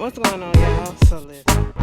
What's going on, y'all? So listen.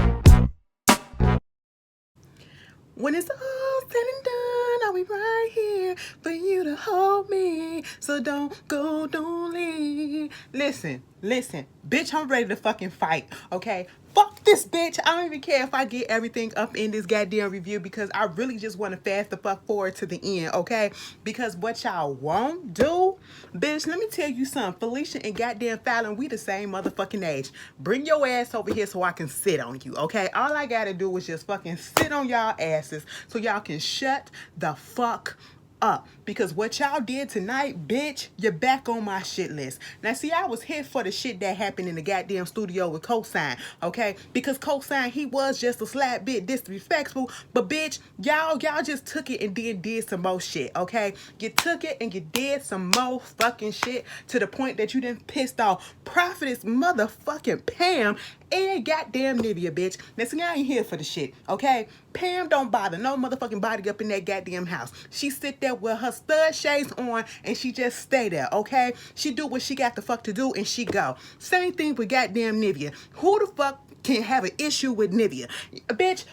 When it's all said and done, I'll be right here for you to hold me. So don't go, don't leave. Listen, bitch, I'm ready to fucking fight, okay? Fuck this bitch. I don't even care if I get everything up in this goddamn review because I really just want to fast the fuck forward to the end, okay? Because what y'all won't do, bitch, let me tell you something. Felicia and goddamn Fallon, we the same motherfucking age. Bring your ass over here so I can sit on you, okay? All I gotta do is just fucking sit on y'all asses so y'all can shut the fuck up, because what y'all did tonight, bitch, you're back on my shit list. Now see, I was here for the shit that happened in the goddamn studio with Cosign, okay? Because Cosign, he was just a slap bit disrespectful, but bitch, y'all just took it and then did some more shit, okay? You took it and you did some more fucking shit to the point that you done pissed off Prophetess motherfucking Pam and goddamn Nivea, bitch. Now see, I ain't here for the shit, okay? Pam don't bother no motherfucking body up in that goddamn house. She sit there with her stud shades on and she just stay there, okay? She do what she got the fuck to do and she go. Same thing with goddamn Nivea. Who the fuck can have an issue with Nivea? Bitch,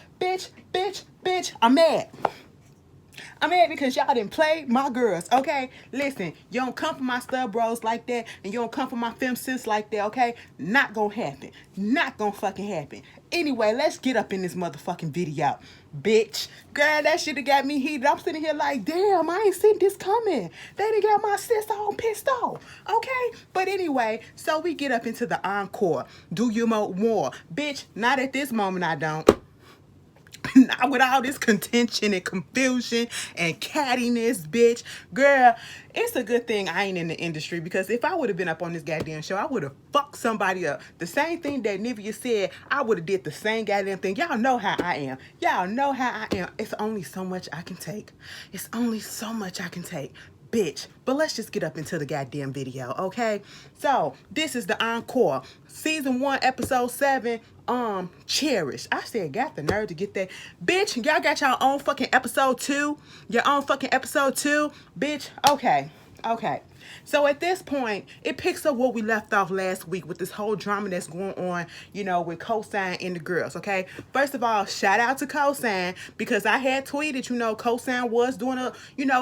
I'm mad. I'm mad because y'all didn't play my girls, okay? Listen, you don't come for my stud bros like that, and you don't come for my fem sis like that, okay? Not gonna happen. Not gonna fucking happen. Anyway, let's get up in this motherfucking video, bitch. Girl, that shit have got me heated. I'm sitting here like, damn, I ain't seen this coming. They done got my sis all pissed off, okay? But anyway, so we get up into the encore. Do you more? Bitch, not at this moment, I don't. Not with all this contention and confusion and cattiness, bitch. Girl, it's a good thing I ain't in the industry, because if I would have been up on this goddamn show, I would have fucked somebody up. The same thing that Nivea said, I would have did the same goddamn thing. Y'all know how I am. Y'all know how I am. It's only so much I can take. It's only so much I can take, bitch. But let's just get up into the goddamn video, okay? So this is the encore, season 1, episode 7. Cherish. I said, got the nerve to get that. Bitch, y'all got your own fucking episode 2? Your own fucking episode 2? Bitch, okay. So at this point, it picks up where we left off last week with this whole drama that's going on, you know, with Cosign and the girls, okay? First of all, shout out to Cosign, because I had tweeted, you know, Cosign was doing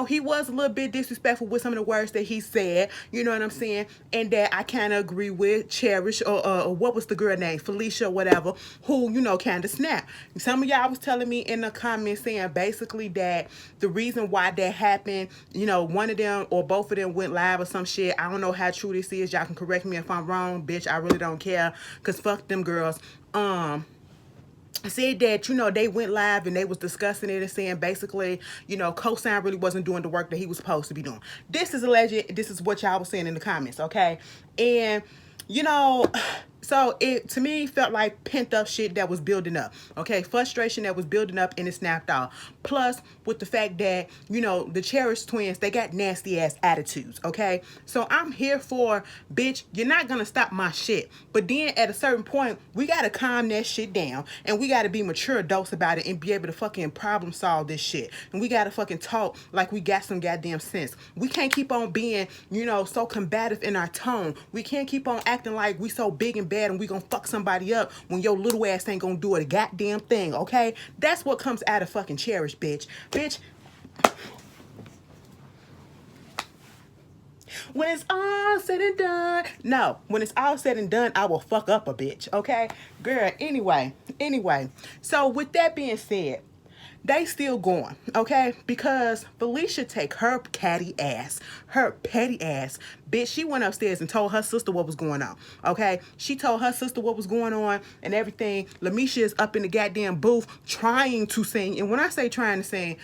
he was a little bit disrespectful with some of the words that he said, you know what I'm saying? And that I kind of agree with Cherish, or what was the girl name? Felicia or whatever, who, you know, kind of snapped. Some of y'all was telling me in the comments saying basically that the reason why that happened, you know, one of them or both of them went live or some shit. I don't know how true this is. Y'all can correct me if I'm wrong, bitch. I really don't care, because fuck them girls. Said that, you know, they went live and they was discussing it and saying basically, you know, Cosign really wasn't doing the work that he was supposed to be doing. This is alleged. This is what y'all was saying in the comments, okay? And you know, so it to me felt like pent up shit that was building up, okay? Frustration that was building up and it snapped off. Plus with the fact that, you know, the Cherish twins, they got nasty ass attitudes, okay? So I'm here for, bitch, you're not gonna stop my shit. But then at a certain point, we gotta calm that shit down and we gotta be mature adults about it and be able to fucking problem solve this shit. And we gotta fucking talk like we got some goddamn sense. We can't keep on being, you know, so combative in our tone. We can't keep on acting like we so big and bad and we gonna fuck somebody up when your little ass ain't gonna do a goddamn thing, okay? That's what comes out of fucking Cherish, bitch. Bitch, when it's all said and done, no, when it's all said and done, I will fuck up a bitch, okay? Girl, anyway, so with that being said, they still going, okay? Because Felicia take her petty ass, bitch, she went upstairs and told her sister what was going on, okay? She told her sister what was going on and everything. Lamisha is up in the goddamn booth trying to sing. And when I say trying to sing,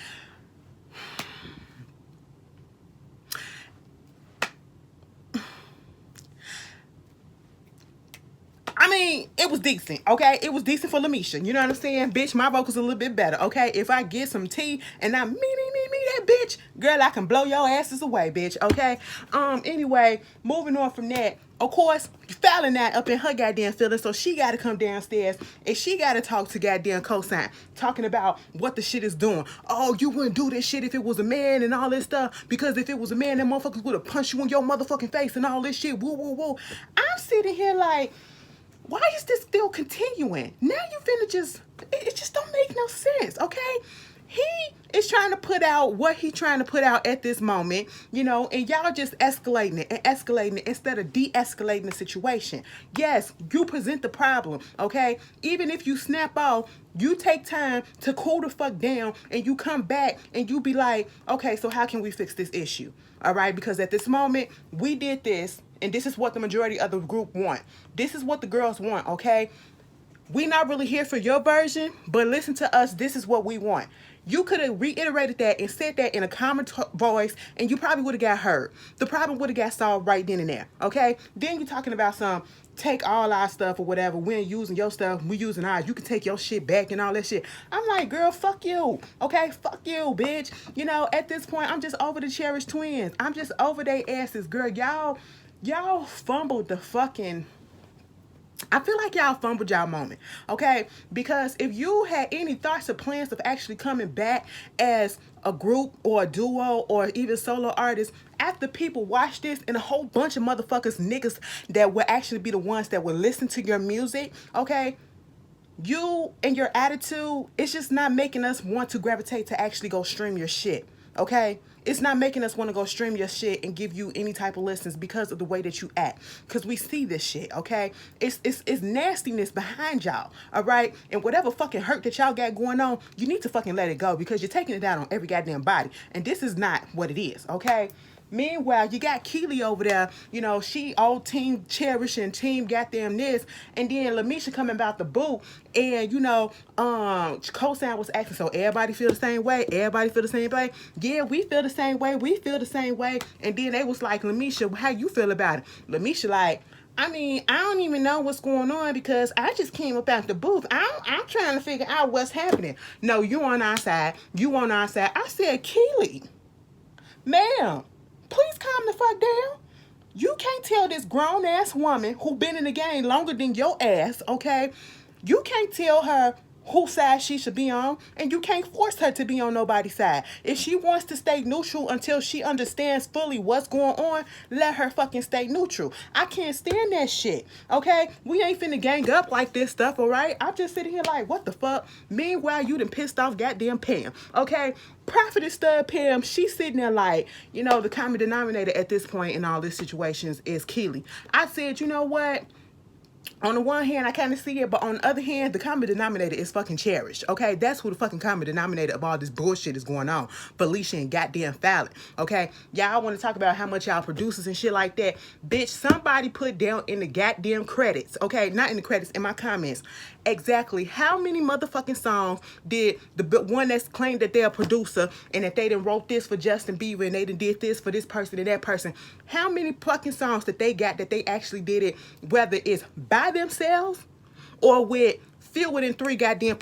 I mean, it was decent, okay? It was decent for Lamisha. You know what I'm saying? Bitch, my vocals a little bit better, okay? If I get some tea and I me that bitch, girl, I can blow your asses away, bitch, okay? Anyway, moving on from that, of course, Fallon that up in her goddamn feelings, so she got to come downstairs and she got to talk to goddamn Cosign, talking about what the shit is doing. Oh, you wouldn't do this shit if it was a man and all this stuff, because if it was a man, that motherfuckers would have punched you in your motherfucking face and all this shit. Woo. I'm sitting here like, why is this still continuing? Now you finna it just don't make no sense, okay? He is trying to put out what he's trying to put out at this moment, you know, and y'all just escalating it instead of de-escalating the situation. Yes, you present the problem, okay? Even if you snap off, you take time to cool the fuck down and you come back and you be like, okay, so how can we fix this issue? All right, because at this moment, we did this, and this is what the majority of the group want. This is what the girls want, okay? We not really here for your version, but listen to us. This is what we want. You could have reiterated that and said that in a calmer voice, and you probably would have got heard. The problem would have got solved right then and there, okay? Then you're talking about some take all our stuff or whatever. We ain't using your stuff. We using ours. You can take your shit back and all that shit. I'm like, girl, fuck you, okay? Fuck you, bitch. You know, at this point, I'm just over the Cherish twins. I'm just over their asses, girl. Y'all fumbled the fucking... I feel like y'all fumbled y'all moment, okay? Because if you had any thoughts or plans of actually coming back as a group or a duo or even solo artists, after people watch this and a whole bunch of motherfuckers, niggas that will actually be the ones that will listen to your music, okay? You and your attitude, it's just not making us want to gravitate to actually go stream your shit, okay? It's not making us want to go stream your shit and give you any type of listens because of the way that you act. Because we see this shit, okay? It's nastiness behind y'all, all right? And whatever fucking hurt that y'all got going on, you need to fucking let it go because you're taking it out on every goddamn body. And this is not what it is, okay? Meanwhile, you got Keely over there, you know, she old team Cherish and team goddamn this, and then Lamisha coming about the boot, and you know, Cosign was asking, so everybody feel the same way? Everybody feel the same way? Yeah, we feel the same way, we feel the same way, and then they was like, Lamisha, how you feel about it? Lamisha like, I mean, I don't even know what's going on because I just came up out the booth. I'm trying to figure out what's happening. No, you on our side. You on our side. I said, Keely, ma'am, please calm the fuck down. You can't tell this grown ass woman who been in the game longer than your ass, okay? You can't tell her whose side she should be on, and you can't force her to be on nobody's side. If she wants to stay neutral until she understands fully what's going on, let her fucking stay neutral. I can't stand that shit, okay? We ain't finna gang up like this stuff, all right? I'm just sitting here like, what the fuck? Meanwhile, you done pissed off goddamn Pam, okay? Prophetess Stud Pam, she's sitting there like, you know, the common denominator at this point in all these situations is Keely. I said, you know what? On the one hand, I kind of see it, but on the other hand, the common denominator is fucking Cherish, okay? That's who the fucking common denominator of all this bullshit is going on. Felicia and goddamn Fallon, okay? Y'all want to talk about how much y'all producers and shit like that. Bitch, somebody put down in the goddamn credits, okay? Not in the credits, in my comments. Exactly how many motherfucking songs did the one that's claimed that they're a producer and that they done wrote this for Justin Bieber and they done did this for this person and that person. How many fucking songs that they got that they actually did it, whether it's by themselves or with filled within 3 goddamn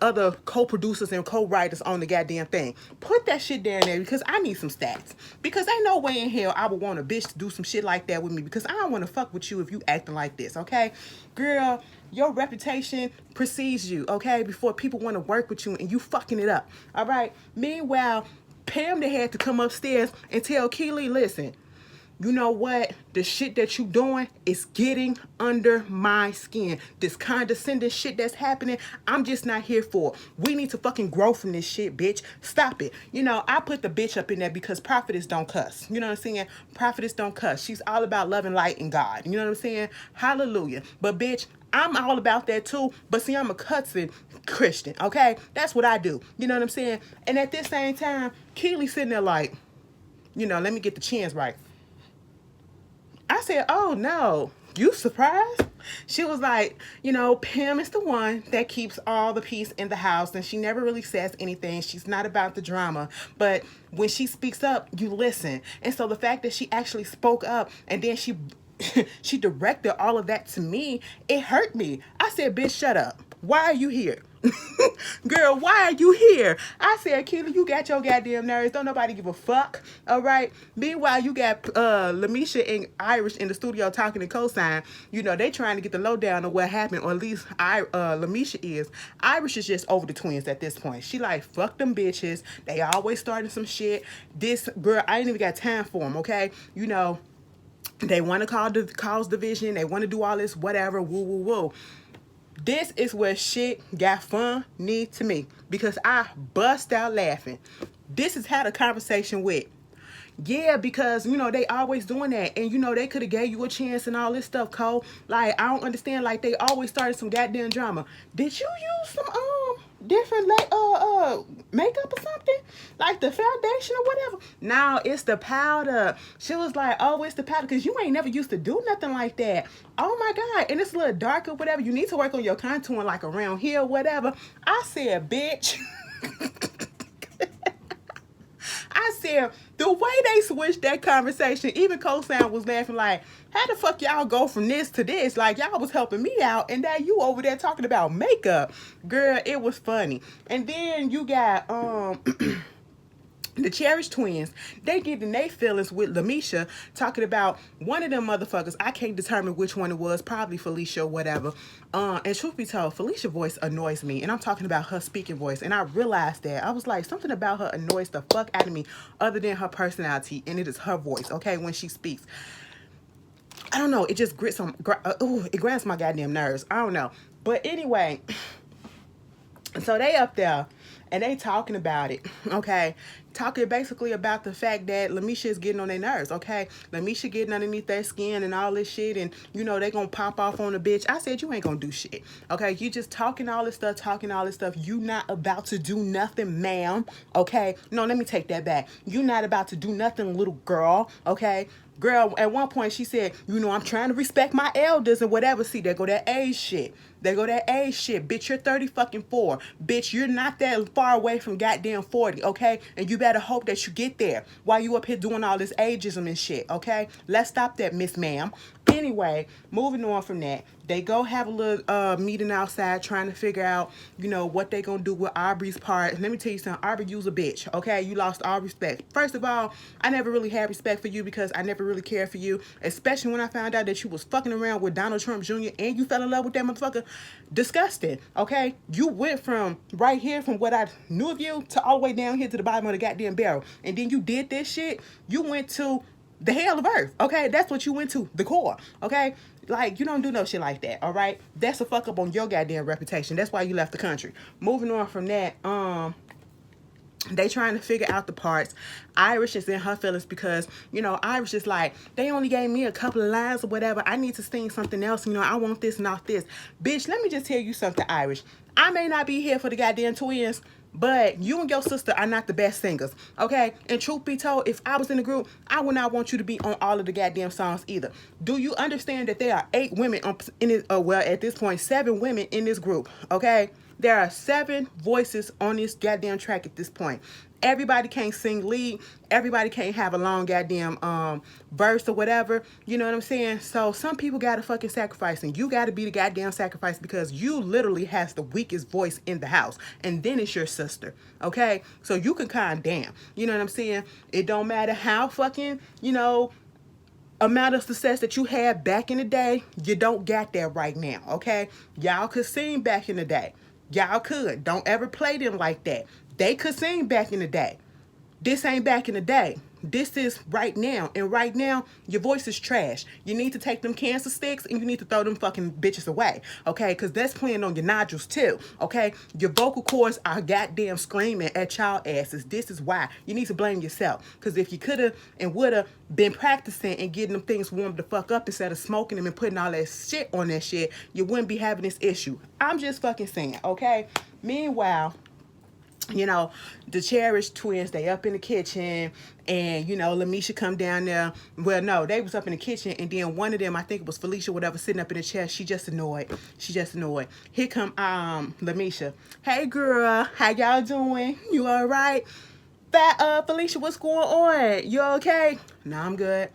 other co-producers and co-writers on the goddamn thing. Put that shit down there because I need some stats. Because ain't no way in hell I would want a bitch to do some shit like that with me because I don't want to fuck with you if you acting like this, okay? Girl, your reputation precedes you, okay? Before people want to work with you and you fucking it up, all right? Meanwhile, Pam they had to come upstairs and tell Keely, listen, you know what? The shit that you doing is getting under my skin. This condescending shit that's happening, I'm just not here for. We need to fucking grow from this shit, bitch. Stop it. You know, I put the bitch up in there because prophetess don't cuss. You know what I'm saying? Prophetess don't cuss. She's all about love and light and God. You know what I'm saying? Hallelujah. But bitch, I'm all about that too. But see, I'm a cussing Christian, okay? That's what I do. You know what I'm saying? And at this same time, Keely sitting there like, you know, let me get the chins right. I said, oh no, you surprised? She was like, you know, Pam is the one that keeps all the peace in the house and she never really says anything. She's not about the drama, but when she speaks up, you listen. And so the fact that she actually spoke up and then she she directed all of that to me, it hurt me. I said, bitch, shut up. Why are you here? Girl, why are you here? I said, Keely, you got your goddamn nerves. Don't nobody give a fuck. All right. Meanwhile, you got Lamisha and Irish in the studio talking to Cosign. You know, they trying to get the lowdown of what happened, or at least Lamisha is. Irish is just over the twins at this point. She like, fuck them bitches. They always starting some shit. This girl, I ain't even got time for them, okay? You know, They want to cause division. They want to do all this whatever. Woo woo woo. This is where shit got funny to me because I bust out laughing. This is had a conversation with. Yeah, because they always doing that, and they could have gave you a chance and all this stuff, Cole. Like I don't understand. Like they always started some goddamn drama. Did you use some different like makeup or something, like the foundation or whatever? Now it's the powder. She was like, oh, it's the powder because you ain't never used to do nothing like that. Oh my god, and it's a little darker, whatever. You need to work on your contouring, like around here, whatever. I said, bitch. I said, the way they switched that conversation, even Cosign was laughing like, how the fuck y'all go from this to this? Like, y'all was helping me out, and now you over there talking about makeup. Girl, it was funny. And then you got, the Cherish twins, they get in their feelings with Lamisha, talking about one of them motherfuckers. I can't determine which one it was, probably Felicia or whatever. And truth be told, Felicia's voice annoys me, and I'm talking about her speaking voice. And I realized that. I was like, something about her annoys the fuck out of me other than her personality, and it is her voice, okay, when she speaks. I don't know, it just it grinds my goddamn nerves. I don't know. But anyway, so they up there and they talking about it, okay? Talking basically about the fact that Lamisha is getting on their nerves, okay? Lamisha getting underneath their skin and all this shit, and they gonna pop off on the bitch. I said, you ain't gonna do shit, okay? You just talking all this stuff. You not about to do nothing, ma'am, okay? No, let me take that back. You not about to do nothing, little girl, okay? Girl, at one point she said, I'm trying to respect my elders and whatever. See, there go that age shit. Bitch, you're 30 fucking 4. Bitch, you're not that far away from goddamn 40, okay? And you better hope that you get there while you up here doing all this ageism and shit, okay? Let's stop that, Miss Ma'am. Anyway, moving on from that, they go have a little meeting outside trying to figure out, what they gonna do with Aubrey's part. Let me tell you something, Aubrey, you's a bitch, okay? You lost all respect. First of all, I never really had respect for you because I never really cared for you, especially when I found out that you was fucking around with Donald Trump Jr. and you fell in love with that motherfucker. Disgusting, okay? You went from right here, from what I knew of you, to all the way down here to the bottom of the goddamn barrel. And then you did this shit. You went to the hell of earth, okay? That's what you went to, the core, okay? Like, you don't do no shit like that, all right? That's a fuck up on your goddamn reputation. That's why you left the country. Moving on from that, they trying to figure out the parts. Irish is in her feelings because, Irish is like, they only gave me a couple of lines or whatever. I need to sing something else. I want this, not this. Bitch, let me just tell you something, Irish. I may not be here for the goddamn twins, but you and your sister are not the best singers, okay? And truth be told, if I was in the group, I would not want you to be on all of the goddamn songs either. Do you understand that there are 8 women in it? Well, at this point, 7 women in this group, okay? There are 7 voices on this goddamn track at this point. Everybody can't sing lead. Everybody can't have a long goddamn verse or whatever. You know what I'm saying? So some people gotta fucking sacrifice, and you gotta be the goddamn sacrifice because you literally has the weakest voice in the house, and then it's your sister. Okay, so you can calm down. You know what I'm saying? It don't matter how fucking amount of success that you had back in the day. You don't got that right now. Okay, y'all could sing back in the day. Y'all could. Don't ever play them like that. They could sing back in the day. This ain't back in the day. This is right now. And right now, your voice is trash. You need to take them cancer sticks and you need to throw them fucking bitches away. Okay? Because that's playing on your nodules too. Okay? Your vocal cords are goddamn screaming at y'all asses. This is why. You need to blame yourself. Because if you could have and would have been practicing and getting them things warmed the fuck up instead of smoking them and putting all that shit on that shit, you wouldn't be having this issue. I'm just fucking saying. Okay? Meanwhile, the Cherish twins, they up in the kitchen, and, Lamisha come down there. Well, no, they was up in the kitchen, and then one of them, I think it was Felicia, whatever, sitting up in the chair. She just annoyed. Here come, Lamisha. Hey, girl, how y'all doing? You all right? Felicia, what's going on? You okay? No, I'm good.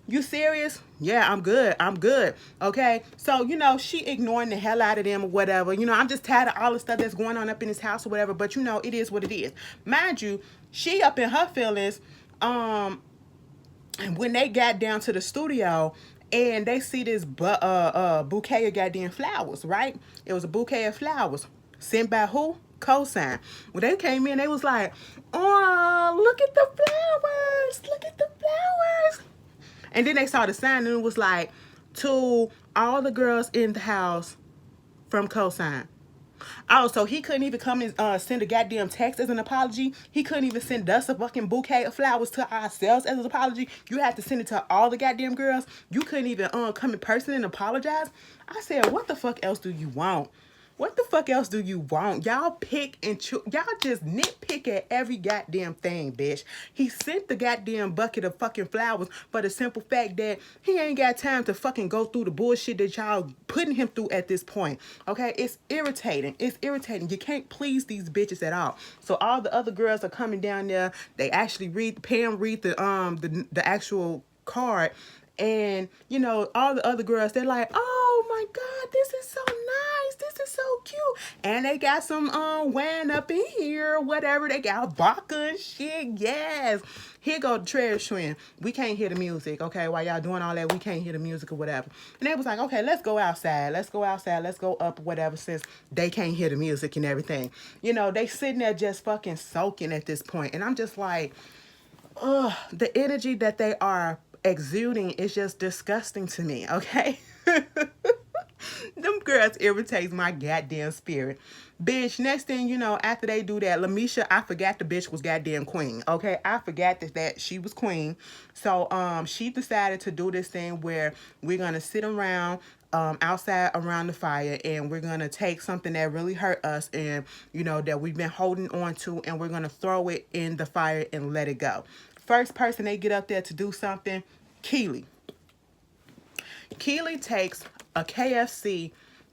You serious? Yeah, I'm good. Okay. So, she ignoring the hell out of them or whatever. I'm just tired of all the stuff that's going on up in this house or whatever. But, it is what it is. Mind you, she up in her feelings. And when they got down to the studio and they see this bouquet of goddamn flowers, right? It was a bouquet of flowers sent by who? Cosign. When they came in, they was like, oh, look at the flowers. And then they saw the sign and it was like, to all the girls in the house from cosign. Oh, so he couldn't even come and send a goddamn text as an apology. He couldn't even send us a fucking bouquet of flowers to ourselves as an apology. You had to send it to all the goddamn girls. You couldn't even come in person and apologize. I said, what the fuck else do you want? What the fuck else do you want? Y'all pick and choose. Y'all just nitpick at every goddamn thing, bitch. He sent the goddamn bucket of fucking flowers for the simple fact that he ain't got time to fucking go through the bullshit that y'all putting him through at this point. Okay? It's irritating. It's irritating. You can't please these bitches at all. So all the other girls are coming down there. They actually Pam read the actual card. And, you know, all the other girls, they're like, oh my God, this is so nice. This is so cute. And they got some wine up in here, whatever. They got vodka and shit. Yes. Here go the Cherish twin. We can't hear the music, okay? While y'all doing all that, we can't hear the music or whatever. And they was like, okay, let's go outside. Let's go outside. Let's go up, whatever, since they can't hear the music and everything. You know, they sitting there just fucking soaking at this point. And I'm just like, ugh, the energy that they are exuding is just disgusting to me, okay? Them girls irritates my goddamn spirit. Bitch, next thing you know, after they do that, Lamisha, I forgot the bitch was goddamn queen, okay? I forgot that she was queen. So she decided to do this thing where we're gonna sit around outside around the fire, and we're gonna take something that really hurt us and, you know, that we've been holding on to, and we're gonna throw it in the fire and let it go. First person they get up there to do something, Keely. Keely takes a KFC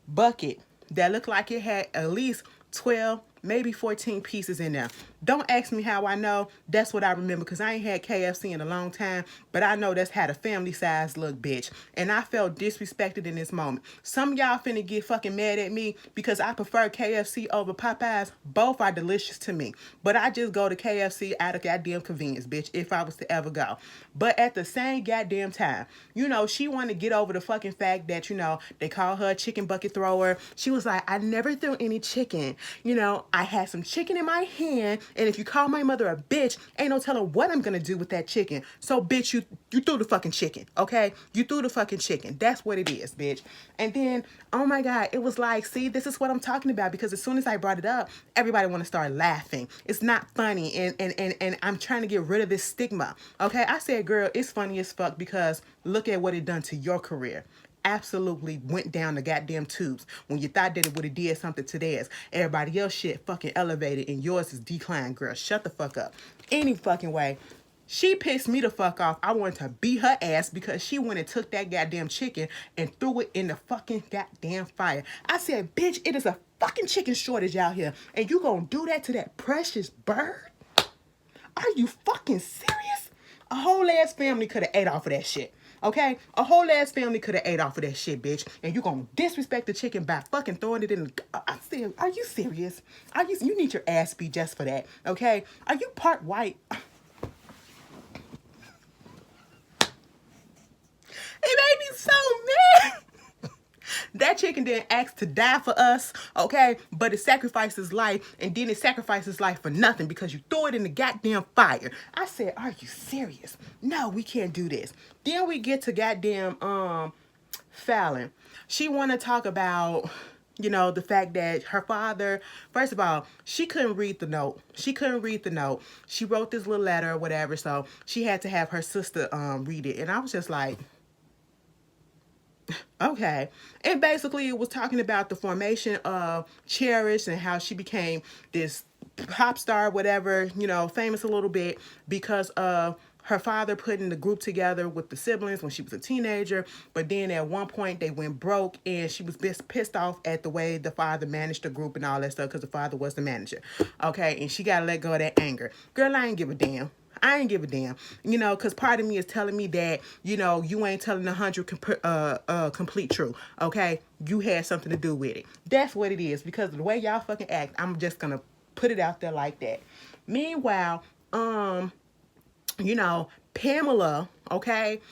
bucket that looked like it had at least 12, maybe 14 pieces in there. Don't ask me how I know. That's what I remember, because I ain't had KFC in a long time, but I know that's had a family size look, bitch. And I felt disrespected in this moment. Some of y'all finna get fucking mad at me because I prefer KFC over Popeyes. Both are delicious to me. But I just go to KFC out of goddamn convenience, bitch, if I was to ever go. But at the same goddamn time, you know, she wanted to get over the fucking fact that, you know, they call her a chicken bucket thrower. She was like, I never threw any chicken. You know, I had some chicken in my hand, and if you call my mother a bitch, ain't no telling what I'm gonna do with that chicken. So, bitch, you threw the fucking chicken, okay? You threw the fucking chicken. That's what it is, bitch. And then, oh my God, it was like, see, this is what I'm talking about, because as soon as I brought it up, everybody want to start laughing. It's not funny, and I'm trying to get rid of this stigma, okay? I said, girl, it's funny as fuck, because look at what it done to your career. Absolutely went down the goddamn tubes when you thought that it would have did something to theirs. Everybody else shit fucking elevated and yours is declined, girl. Shut the fuck up. Any fucking way. She pissed me the fuck off. I wanted to beat her ass because she went and took that goddamn chicken and threw it in the fucking goddamn fire. I said, bitch, it is a fucking chicken shortage out here, and you gonna do that to that precious bird? Are you fucking serious? A whole ass family could have ate off of that shit. Okay? A whole ass family could have ate off of that shit, bitch. And you gonna disrespect the chicken by fucking throwing it in the... I said, are you serious? You need your ass beat just for that. Okay? Are you part white? It made me so mad. That chicken didn't ask to die for us, okay? But it sacrifices life, and then it sacrifices life for nothing because you throw it in the goddamn fire. I said, are you serious? No, we can't do this. Then we get to goddamn Fallon. She want to talk about, you know, the fact that her father, first of all, she couldn't read the note. She couldn't read the note. She wrote this little letter or whatever, so she had to have her sister read it. And I was just like, okay. And basically it was talking about the formation of Cherish and how she became this pop star, whatever, you know, famous a little bit because of her father putting the group together with the siblings when she was a teenager. But then at one point they went broke, and she was pissed off at the way the father managed the group and all that stuff because the father was the manager. Okay. And she got to let go of that anger. Girl, I ain't give a damn. I ain't give a damn, you know, because part of me is telling me that, you know, you ain't telling 100 complete truth, okay? You had something to do with it. That's what it is, because of the way y'all fucking act, I'm just going to put it out there like that. Meanwhile, you know, Pamela, okay?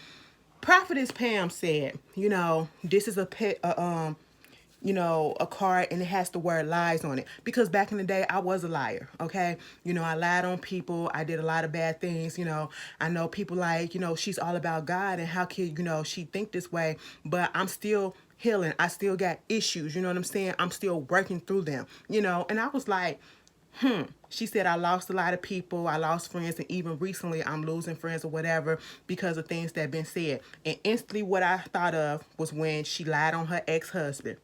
Prophetess Pam said, you know, this is a card and it has the word lies on it. Because back in the day, I was a liar, okay? I lied on people. I did a lot of bad things, I know people like, she's all about God and how can, she think this way, but I'm still healing. I still got issues, you know what I'm saying? I'm still working through them, and I was like, she said, I lost a lot of people. I lost friends. And even recently, I'm losing friends or whatever because of things that have been said. And instantly, what I thought of was when she lied on her ex-husband.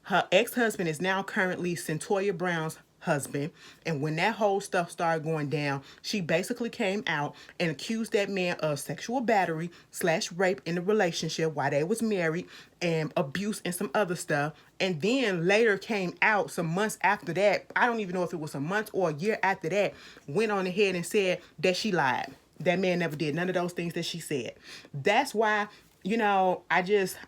Her ex-husband is now currently Centoya Brown's husband. And when that whole stuff started going down, she basically came out and accused that man of sexual battery / rape in the relationship while they was married, and abuse and some other stuff. And then later came out some months after that, I don't even know if it was a month or a year after that, went on ahead and said that she lied. That man never did none of those things that she said. That's why, I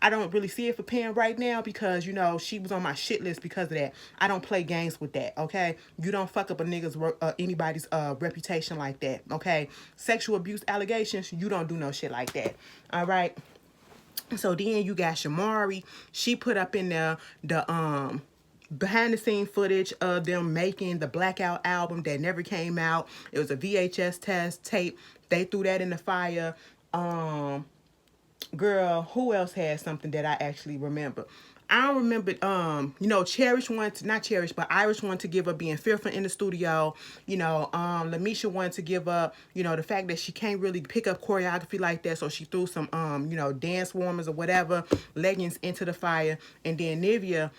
don't really see it for Pam right now because, she was on my shit list because of that. I don't play games with that, okay? You don't fuck up a nigga's anybody's reputation like that, okay? Sexual abuse allegations, you don't do no shit like that, all right? So then you got Shamari. She put up in there the behind the scene footage of them making the Blackout album that never came out. It was a VHS test tape. They threw that in the fire. Girl, who else had something that I actually remember? I don't remember, Cherish wanted to, not Cherish, but Irish wanted to give up being fearful in the studio. Lamisha wanted to give up, the fact that she can't really pick up choreography like that. So she threw some, dance warmers or whatever, leggings into the fire. And then Nivea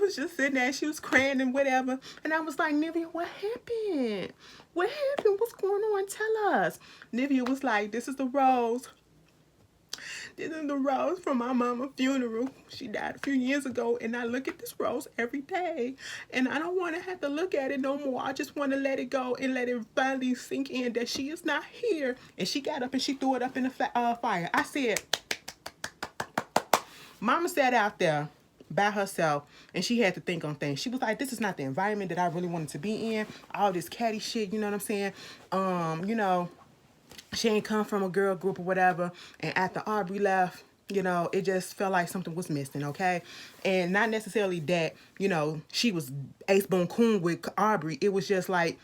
was just sitting there. She was crying and whatever. And I was like, Nivea, what happened? What happened? What's going on? Tell us. Nivea was like, this is the rose. This is the rose from my mama's funeral. She died a few years ago, and I look at this rose every day, and I don't want to have to look at it no more. I just want to let it go and let it finally sink in that she is not here. And she got up and she threw it up in the fire. I said, Mama sat out there by herself and she had to think on things. She was like, this is not the environment that I really wanted to be in. All this catty shit, you know what I'm saying? She ain't come from a girl group or whatever. And after Aubrey left, it just felt like something was missing, okay? And not necessarily that, she was ace boon coon with Aubrey. It was just like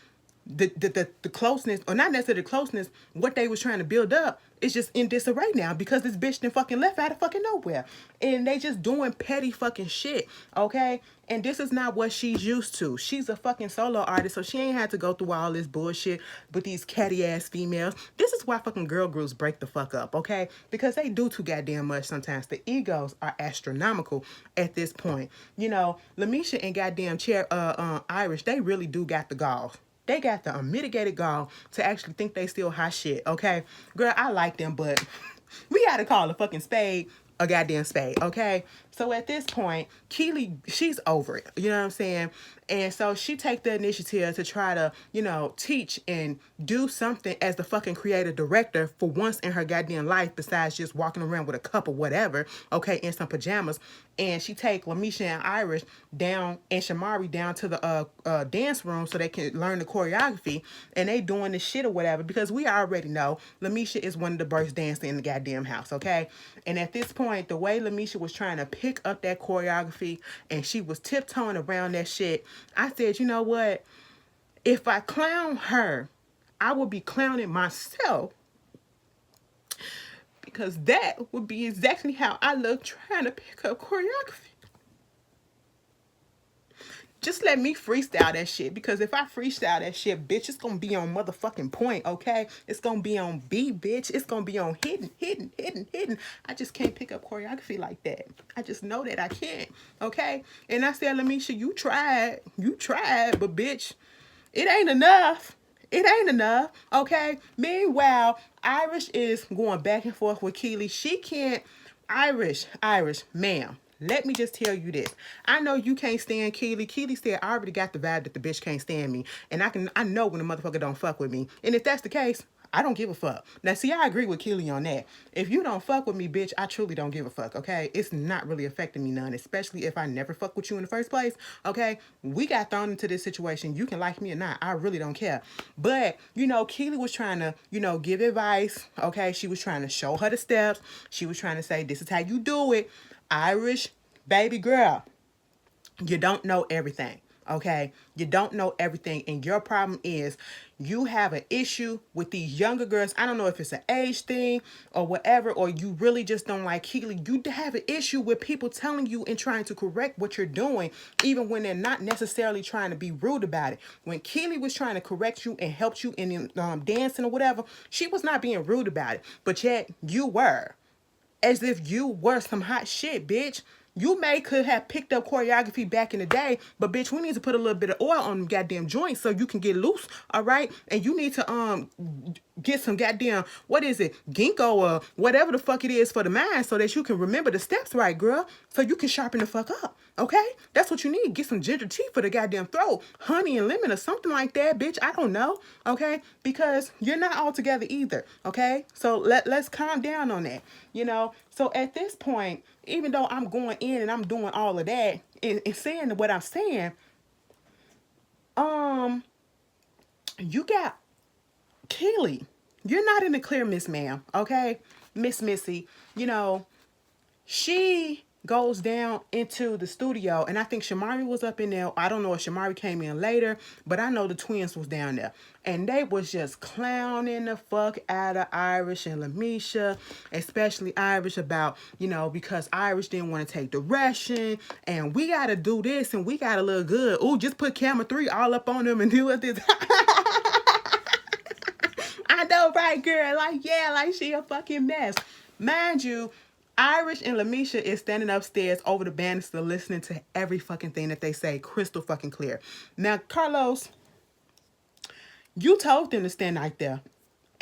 the closeness, or not necessarily the closeness, what they was trying to build up is just in disarray now because this bitch done fucking left out of fucking nowhere. And they just doing petty fucking shit, okay? And this is not what she's used to. She's a fucking solo artist, so she ain't had to go through all this bullshit with these catty ass females. This is why fucking girl groups break the fuck up, okay? Because they do too goddamn much sometimes. The egos are astronomical at this point. Lamisha and goddamn Irish, they really do got the gall. They got the unmitigated gall to actually think they still hot shit, okay? Girl, I like them, but we gotta call a fucking spade a goddamn spade, okay? So at this point, Keely, she's over it, you know what I'm saying? And so she take the initiative to try to, teach and do something as the fucking creative director for once in her goddamn life besides just walking around with a cup or whatever, okay, in some pajamas. And she take Lamisha and Irish down and Shamari down to the dance room so they can learn the choreography. And they doing this shit or whatever because we already know Lamisha is one of the best dancers in the goddamn house, okay? And at this point, the way Lamisha was trying to pick up that choreography and she was tiptoeing around that shit, I said, you know what? If I clown her, I will be clowning myself because that would be exactly how I look trying to pick up choreography. Just let me freestyle that shit because if I freestyle that shit, bitch, it's gonna be on motherfucking point, okay? It's gonna be on beat, bitch. It's gonna be on hidden. I just can't pick up choreography like that. I just know that I can't, okay? And I said, Lamisha, you tried, but bitch, it ain't enough. It ain't enough, okay? Meanwhile, Irish is going back and forth with Keely. She can't, Irish, ma'am. Let me just tell you this. I know you can't stand Keely. Keely said, I already got the vibe that the bitch can't stand me. And I know when the motherfucker don't fuck with me. And if that's the case, I don't give a fuck. Now, see, I agree with Keely on that. If you don't fuck with me, bitch, I truly don't give a fuck, okay? It's not really affecting me none, especially if I never fuck with you in the first place, okay? We got thrown into this situation. You can like me or not. I really don't care. But, you know, Keely was trying to, you know, give advice, okay? She was trying to show her the steps. She was trying to say, this is how you do it. Irish, baby girl, you don't know everything, okay? You don't know everything, and your problem is you have an issue with these younger girls. I don't know if it's an age thing or whatever, or you really just don't like Keely. You have an issue with people telling you and trying to correct what you're doing, even when they're not necessarily trying to be rude about it. When Keely was trying to correct you and help you in dancing or whatever, she was not being rude about it, but yet you were. As if you were some hot shit, bitch. You could have picked up choreography back in the day, but bitch, we need to put a little bit of oil on them goddamn joints so you can get loose, all right? And you need to get some goddamn, what is it, ginkgo or whatever the fuck it is for the mind so that you can remember the steps right, girl, so you can sharpen the fuck up, okay? That's what you need. Get some ginger tea for the goddamn throat, honey and lemon or something like that, bitch. I don't know, okay? Because you're not all together either, okay? So let's calm down on that, you know? So at this point, even though I'm going in and I'm doing all of that and saying what I'm saying, you got Keely. You're not in the clear, Miss Ma'am, okay? Miss Missy, you know, she goes down into the studio, and I think Shamari was up in there. I don't know if Shamari came in later, but I know the twins was down there, and they was just clowning the fuck out of Irish and Lamisha, especially Irish, about, you know, because Irish didn't want to take direction, and we gotta do this and we gotta look good. Ooh, just put camera 3 all up on them and do it this. I know, right, girl? Like, yeah, like she a fucking mess. Mind you, Irish and Lamisha is standing upstairs over the banister listening to every fucking thing that they say, crystal fucking clear. Now, Carlos, you told them to stand right there.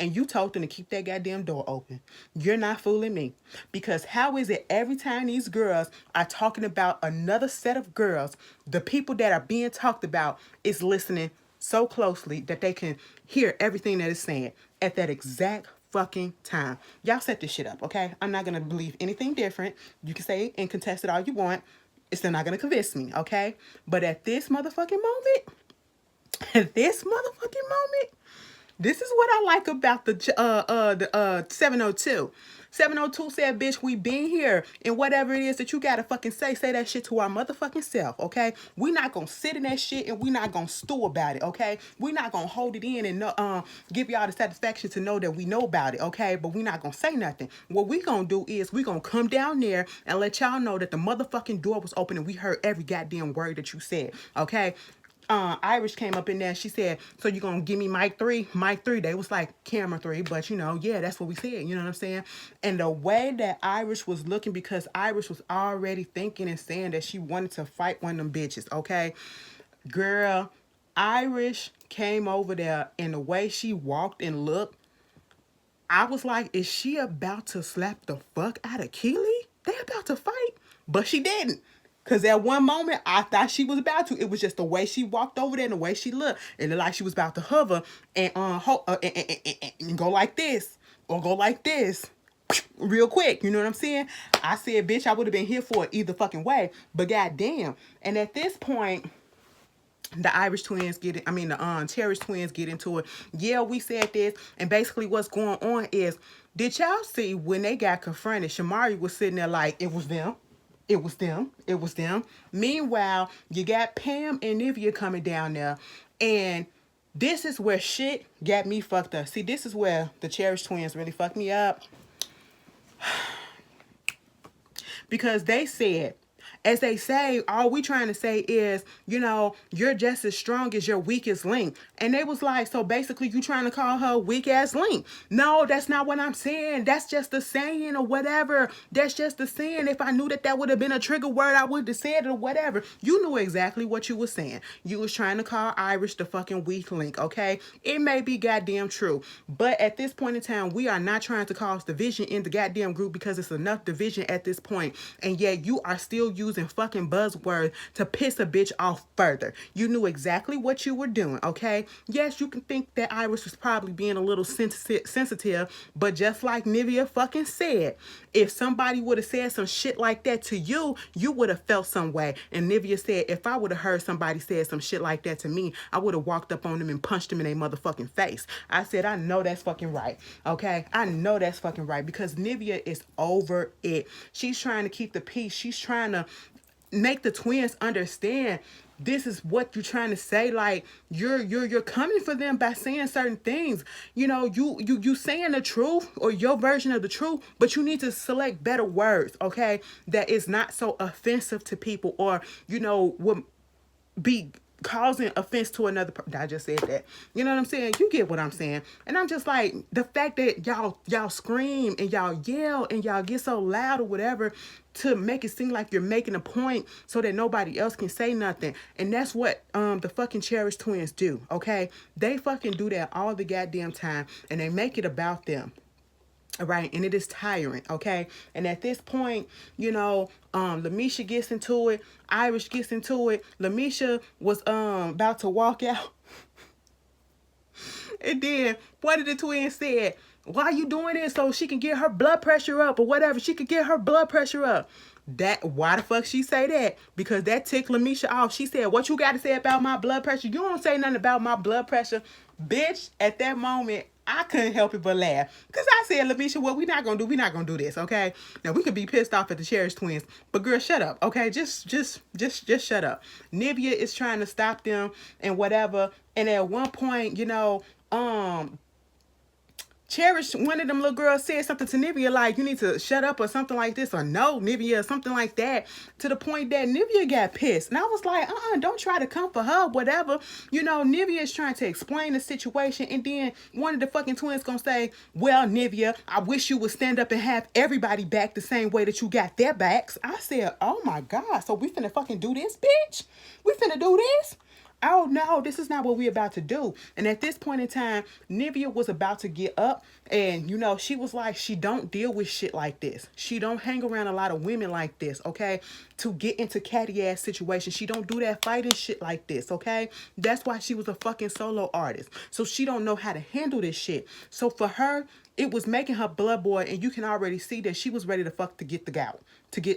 And you told them to keep that goddamn door open. You're not fooling me. Because how is it every time these girls are talking about another set of girls, the people that are being talked about is listening so closely that they can hear everything that is saying at that exact fucking time? Y'all set this shit up, okay? I'm not going to believe anything different. You can say and contest it all you want. It's still not going to convince me, okay? But at this motherfucking moment, this is what I like about the 702. 702 said, bitch, we been here. And whatever it is that you gotta fucking say that shit to our motherfucking self, okay? We not gonna sit in that shit and we not gonna stew about it, okay? We not gonna hold it in and give y'all the satisfaction to know that we know about it, okay? But we not gonna say nothing. What we gonna do is we gonna come down there and let y'all know that the motherfucking door was open and we heard every goddamn word that you said, okay? Irish came up in there and she said, so you gonna give me mic 3? Mic 3. They was like camera 3, but you know, yeah, that's what we said, you know what I'm saying? And the way that Irish was looking, because Irish was already thinking and saying that she wanted to fight one of them bitches, okay? Girl, Irish came over there and the way she walked and looked, I was like, is she about to slap the fuck out of Keely? They about to fight? But she didn't. Because at one moment, I thought she was about to. It was just the way she walked over there and the way she looked. It looked like she was about to hover and, and go like this. Or go like this. Real quick. You know what I'm saying? I said, bitch, I would have been here for it either fucking way. But goddamn. And at this point, the Irish twins the Cherish twins get into it. Yeah, we said this. And basically what's going on is, did y'all see when they got confronted, Shamari was sitting there like, it was them. It was them. It was them. Meanwhile, you got Pam and Nivea coming down there. And this is where shit got me fucked up. See, this is where the Cherish twins really fucked me up. Because they said, as they say, all we trying to say is, you know, you're just as strong as your weakest link. And they was like, so basically you trying to call her weak ass link. No, that's not what I'm saying. That's just the saying or whatever. That's just the saying. If I knew that that would have been a trigger word, I would have said it or whatever. You knew exactly what you were saying. You was trying to call Irish the fucking weak link, okay? It may be goddamn true. But at this point in time, we are not trying to cause division in the goddamn group because it's enough division at this point. And yet you are still using using fucking buzzwords to piss a bitch off further. You knew exactly what you were doing, okay? Yes, you can think that Iris was probably being a little sensitive, but just like Nivea fucking said, if somebody would have said some shit like that to you, you would have felt some way. And Nivea said, if I would have heard somebody say some shit like that to me, I would have walked up on them and punched them in their motherfucking face. I said, I know that's fucking right, okay? I know that's fucking right, because Nivea is over it. She's trying to keep the peace. She's trying to make the twins understand this is what you're trying to say. Like, you're coming for them by saying certain things. You know, you saying the truth or your version of the truth, but you need to select better words, okay, that is not so offensive to people, or you know, would be causing offense to another person. I just said that. You know what I'm saying? You get what I'm saying. And I'm just like, the fact that y'all scream and y'all yell and y'all get so loud or whatever to make it seem like you're making a point so that nobody else can say nothing. And that's what the fucking Cherish twins do, okay? They fucking do that all the goddamn time, and they make it about them. All right, and it is tiring, okay? And at this point, you know, Lamisha gets into it, Irish gets into it. Lamisha was about to walk out. And then one of the twins said, why are you doing this? So she can get her blood pressure up or whatever. She could get her blood pressure up. Why the fuck she say that? Because that ticked Lamisha off. She said, what you got to say about my blood pressure? You don't say nothing about my blood pressure. Bitch, at that moment, I couldn't help it but laugh. Because I said, Lamisha, what we not going to do, we not going to do this, okay? Now, we could be pissed off at the Cherish twins, but girl, shut up, okay? Just shut up. Nivea is trying to stop them and whatever. And at one point, you know, Cherish, one of them little girls said something to Nivea like, you need to shut up or something like this, or no, Nivea, or something like that, to the point that Nivea got pissed. And I was like, don't try to come for her, whatever. You know, Nivea is trying to explain the situation, and then one of the fucking twins gonna say, well, Nivea, I wish you would stand up and have everybody back the same way that you got their backs. I said, oh my God, so we finna fucking do this, bitch? We finna do this? Oh no, this is not what we're about to do. And at this point in time, Nivea was about to get up, and you know, she was like, she don't deal with shit like this. She don't hang around a lot of women like this, okay? To get into catty ass situations. She don't do that fighting shit like this, okay? That's why she was a fucking solo artist. So she don't know how to handle this shit. So for her, it was making her blood boil, and you can already see that she was ready to fuck to get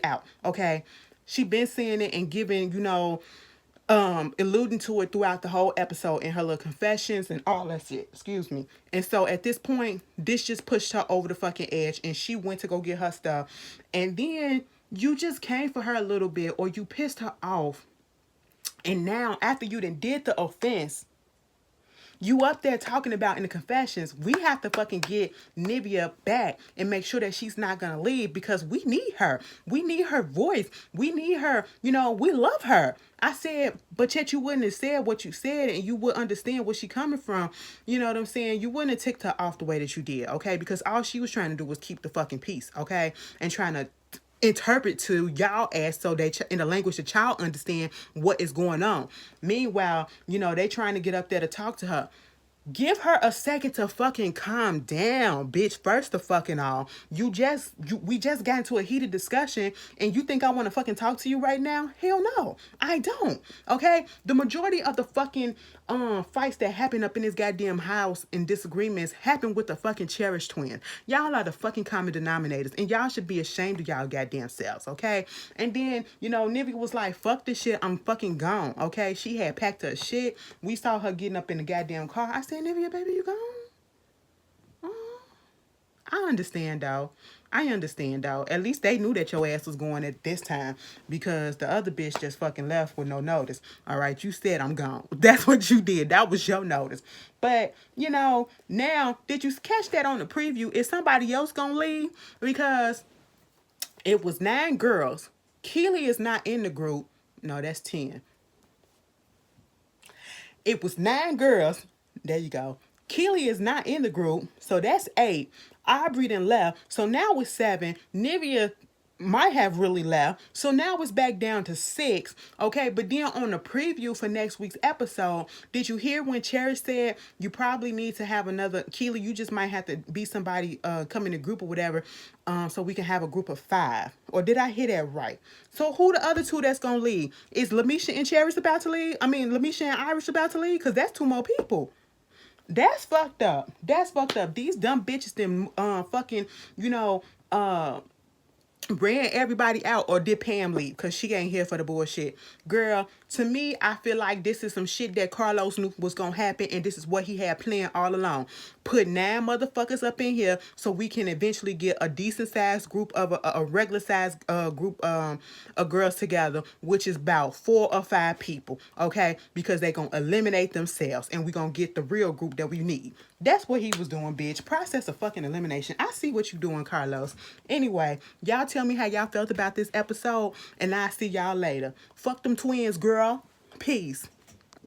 out, okay? She been saying it and giving, you know, alluding to it throughout the whole episode in her little confessions and all that shit. Excuse me. And so at this point, this just pushed her over the fucking edge, and she went to go get her stuff. And then you just came for her a little bit, or you pissed her off. And now, after you done did the offense, you up there talking about in the confessions, we have to fucking get Nivea back and make sure that she's not gonna leave, because we need her. We need her voice. We need her. You know, we love her. I said, but yet you wouldn't have said what you said, and you would understand where she coming from. You know what I'm saying? You wouldn't have ticked her off the way that you did, okay? Because all she was trying to do was keep the fucking peace, okay? And trying to interpret to y'all as so they in the language that y'all understand what is going on. Meanwhile, you know, they trying to get up there to talk to her. Give her a second to fucking calm down, bitch. First of fucking all, we just got into a heated discussion, and you think I want to fucking talk to you right now? Hell no, I don't. Okay, the majority of the fucking fights that happen up in this goddamn house and disagreements happen with the fucking Cherish twin. Y'all are the fucking common denominators, and y'all should be ashamed of y'all goddamn selves. Okay, and then you know, Nivea was like, fuck this shit, I'm fucking gone. Okay, she had packed her shit. We saw her getting up in the goddamn car. I said, Nivea, baby, you gone? Oh, I understand, though. I understand, though. At least they knew that your ass was going at this time, because the other bitch just fucking left with no notice. All right, you said I'm gone. That's what you did. That was your notice. But, you know, now, did you catch that on the preview? Is somebody else gonna leave? Because it was 9 girls. Keely is not in the group. No, that's 10. It was 9 girls. There you go. Keely is not in the group, so that's 8. Aubrey done left, so now it's 7. Nivea might have really left. So now it's back down to 6. Okay, but then on the preview for next week's episode, did you hear when Cherish said you probably need to have another Keely? You just might have to be somebody come in a group or whatever, so we can have a group of 5. Or did I hear that right? So who the other 2 that's gonna leave? Is Lamisha and Cherish about to leave? I mean, Lamisha and Irish about to leave? Cause that's 2 more people. That's fucked up. That's fucked up. These dumb bitches them fucking, you know, ran everybody out, or did Pam leave because she ain't here for the bullshit? Girl, to me, I feel like this is some shit that Carlos knew was gonna happen, and this is what he had planned all along. Put 9 motherfuckers up in here so we can eventually get a decent sized group of a regular sized group of girls together, which is about 4 or 5 people, okay? Because they gonna eliminate themselves, and we gonna get the real group that we need. That's what he was doing, bitch. Process of fucking elimination. I see what you doing, Carlos. Anyway, y'all tell me how y'all felt about this episode, and I'll see y'all later. Fuck them twins, girl. Peace.